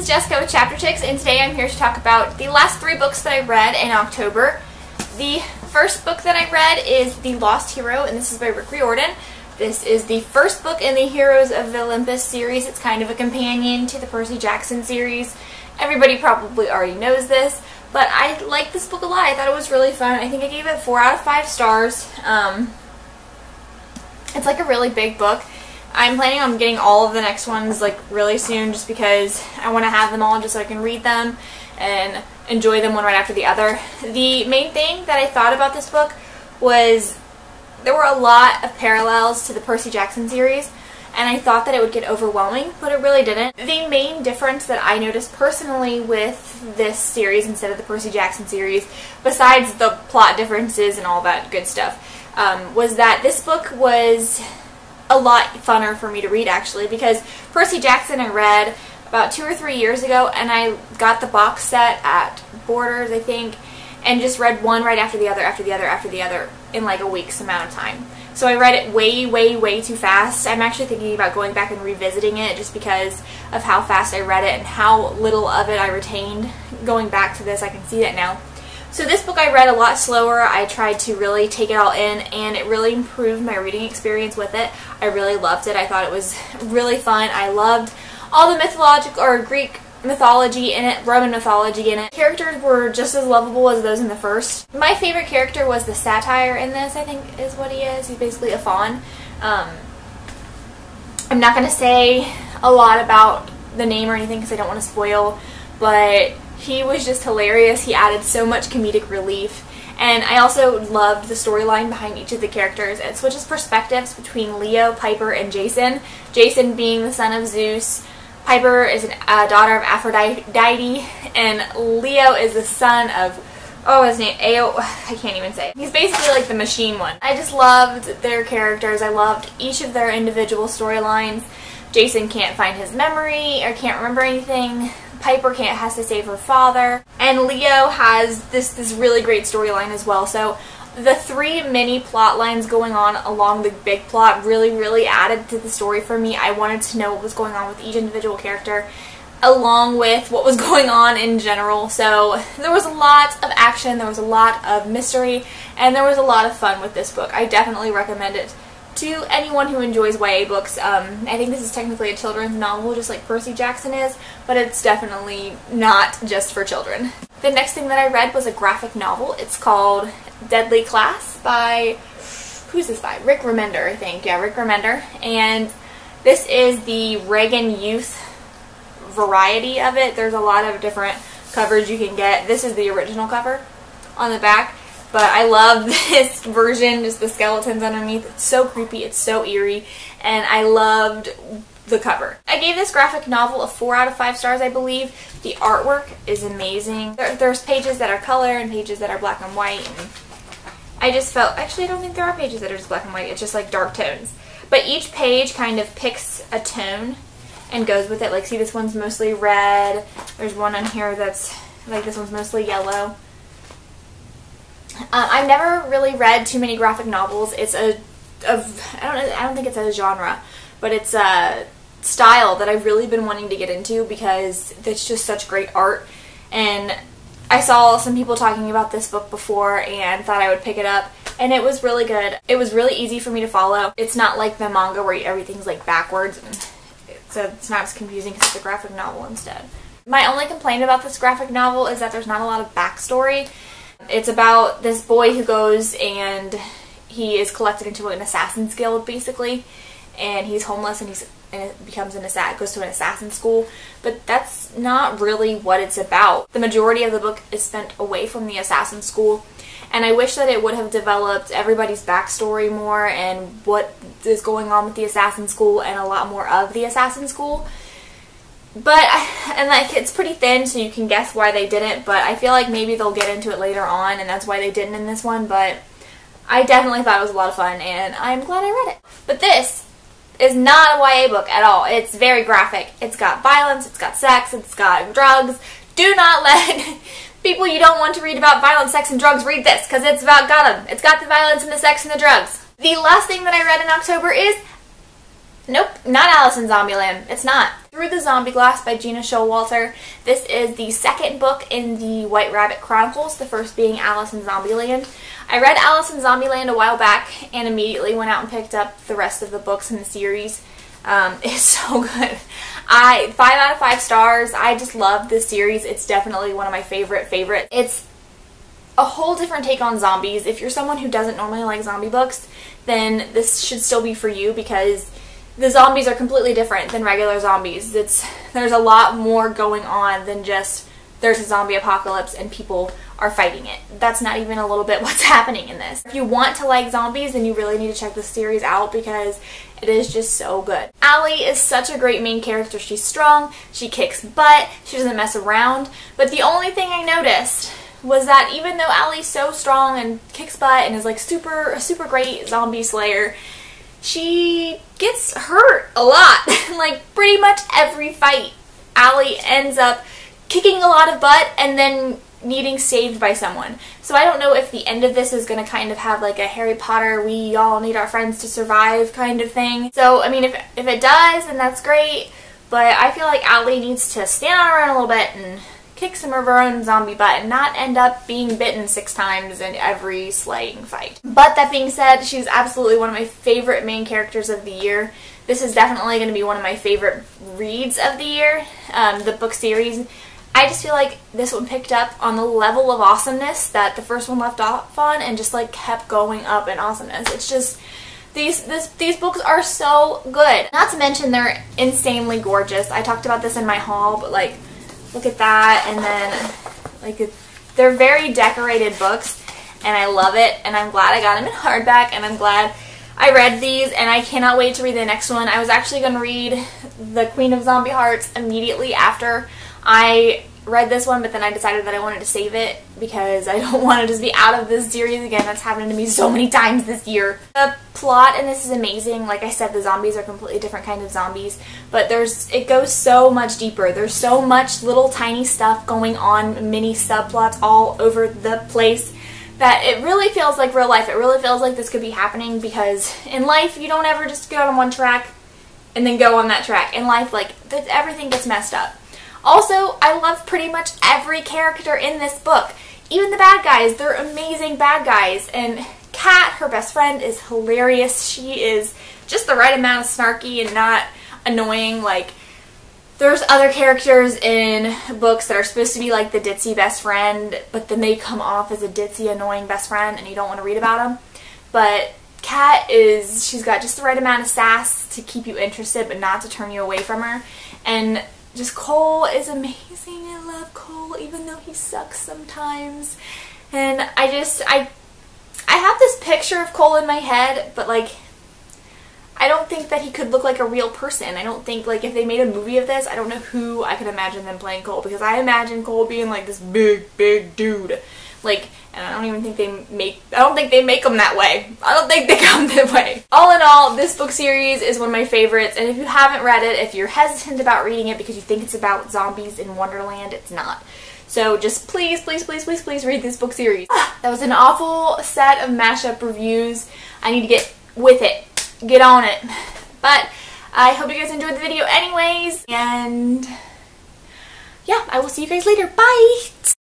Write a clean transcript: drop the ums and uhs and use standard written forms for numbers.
is Jessica with Chapter Chicks, and today I'm here to talk about the last 3 books that I read in October. The first book that I read is The Lost Hero, and this is by Riordan. This is the first book in the Heroes of Olympus series. It's kind of a companion to the Percy Jackson series. Everybody probably already knows this, but I liked this book a lot. I thought it was really fun. I think I gave it 4 out of 5 stars. It's like a really big book. I'm planning on getting all of the next ones like really soon just because I want to have them all just so I can read them and enjoy them one right after the other. The main thing that I thought about this book was there were a lot of parallels to the Percy Jackson series, and I thought that it would get overwhelming, but it really didn't. The main difference that I noticed personally with this series instead of the Percy Jackson series, besides the plot differences and all that good stuff, was that this book was a lot funner for me to read, actually, because Percy Jackson I read about 2 or 3 years ago, and I got the box set at Borders, I think, and just read one right after the other, after the other, after the other in like a week's amount of time. So I read it way too fast. I'm actually thinking about going back and revisiting it just because of how fast I read it and how little of it I retained going back to this. I can see that now. So this book I read a lot slower. I tried to really take it all in, and it really improved my reading experience with it. I really loved it. I thought it was really fun. I loved all the mythological or Greek mythology in it, Roman mythology in it. Characters were just as lovable as those in the first. My favorite character was the Satyr in this, I think is what he is. He's basically a faun. I'm not going to say a lot about the name or anything because I don't want to spoil, but he was just hilarious. He added so much comedic relief. And I also loved the storyline behind each of the characters. It switches perspectives between Leo, Piper, and Jason. Jason being the son of Zeus. Piper is a daughter of Aphrodite. And Leo is the son of, his name, I can't even say it. He's basically like the machine one. I just loved their characters. I loved each of their individual storylines. Jason can't find his memory or can't remember anything. Piper has to save her father, and Leo has this really great storyline as well. So the 3 mini plot lines going on along the big plot really added to the story for me. I wanted to know what was going on with each individual character along with what was going on in general. So there was a lot of action, there was a lot of mystery, and there was a lot of fun with this book. I definitely recommend it to anyone who enjoys YA books. I think this is technically a children's novel, just like Percy Jackson is, but it's definitely not just for children. The next thing that I read was a graphic novel. It's called Deadly Class by, who's this by? Rick Remender, I think. Yeah, Rick Remender. And this is the Reagan Youth variety of it. There's a lot of different covers you can get. This is the original cover on the back. But I love this version, just the skeletons underneath. It's so creepy, it's so eerie, and I loved the cover. I gave this graphic novel a 4 out of 5 stars, I believe. The artwork is amazing. There's pages that are color and pages that are black and white, and I just felt, actually I don't think there are pages that are just black and white, it's just like dark tones. But each page kind of picks a tone and goes with it. Like, see, this one's mostly red. There's one on here that's, like, this one's mostly yellow. I've never really read too many graphic novels. It's I don't think it's a genre, but it's a style that I've really been wanting to get into because it's just such great art. And I saw some people talking about this book before and thought I would pick it up, and it was really good. It was really easy for me to follow. It's not like the manga where everything's like backwards, and so it's not as confusing because it's a graphic novel instead. My only complaint about this graphic novel is that there's not a lot of backstory. It's about this boy who goes and he is collected into an assassin's guild, basically, and he's homeless and becomes goes to an assassin school, but that's not really what it's about. The majority of the book is spent away from the assassin school, and I wish that it would have developed everybody's backstory more and what is going on with the assassin school and a lot more of the assassin school. But, and like, it's pretty thin, so you can guess why they didn't, but I feel like maybe they'll get into it later on, and that's why they didn't in this one, but I definitely thought it was a lot of fun, and I'm glad I read it. But this is not a YA book at all. It's very graphic. It's got violence, it's got sex, it's got drugs. Do not let people you don't want to read about violence, sex, and drugs read this, because it's got them. It's got the violence and the sex and the drugs. The last thing that I read in October is Nope, not Alice in Zombieland. It's not. Through the Zombie Glass by Gena Showalter. This is the second book in the White Rabbit Chronicles, the first being Alice in Zombieland. I read Alice in Zombieland a while back and immediately went out and picked up the rest of the books in the series. It's so good. 5 out of 5 stars. I just love this series. It's definitely one of my favorites. It's a whole different take on zombies. If you're someone who doesn't normally like zombie books, then this should still be for you because the zombies are completely different than regular zombies. There's a lot more going on than just there's a zombie apocalypse and people are fighting it. That's not even a little bit what's happening in this. If you want to like zombies, then you really need to check this series out because it is just so good. Allie is such a great main character. She's strong, she kicks butt, she doesn't mess around, but the only thing I noticed was that even though Allie's so strong and kicks butt and is like a super great zombie slayer, she gets hurt a lot. Like pretty much every fight, Allie ends up kicking a lot of butt and then needing saved by someone. So I don't know if the end of this is going to kind of have like a Harry Potter, we all need our friends to survive kind of thing. So I mean, if it does, then that's great, but I feel like Allie needs to stand on her own a little bit and kick some of her own zombie butt and not end up being bitten 6 times in every slaying fight. But that being said, she's absolutely one of my favorite main characters of the year. This is definitely going to be one of my favorite reads of the year, the book series. I just feel like this one picked up on the level of awesomeness that the first one left off on and just like kept going up in awesomeness. It's just, these books are so good. Not to mention they're insanely gorgeous. I talked about this in my haul, but like, look at that, and then like they're very decorated books and I love it, and I'm glad I got them in hardback, and I'm glad I read these, and I cannot wait to read the next one. I was actually going to read The Queen of Zombie Hearts immediately after I read this one, but then I decided that I wanted to save it because I don't want to just be out of this series again. That's happened to me so many times this year. The plot in this is amazing. Like I said, the zombies are completely different kinds of zombies, but it goes so much deeper. There's so much little tiny stuff going on, mini subplots all over the place, that it really feels like real life. It really feels like this could be happening because in life, you don't ever just go on one track and then go on that track. In life, like, everything gets messed up. Also, I love pretty much every character in this book. Even the bad guys, they're amazing bad guys. And Kat, her best friend, is hilarious. She is just the right amount of snarky and not annoying. Like, there's other characters in books that are supposed to be like the ditzy best friend, but then they come off as a ditzy, annoying best friend and you don't want to read about them. But Kat she's got just the right amount of sass to keep you interested but not to turn you away from her. And just Cole is amazing. I love Cole, even though he sucks sometimes. And I have this picture of Cole in my head, but like, I don't think that he could look like a real person. I don't think, like, if they made a movie of this, I don't know who I could imagine them playing Cole, because I imagine Cole being like this big dude. Like, and I don't think they make them that way. I don't think they come that way. All in all, this book series is one of my favorites, and if you haven't read it, if you're hesitant about reading it because you think it's about zombies in Wonderland, it's not. So just please, please, please, please, please read this book series. That was an awful set of mashup reviews. I need to get with it. Get on it. But I hope you guys enjoyed the video anyways, and yeah, I will see you guys later. Bye!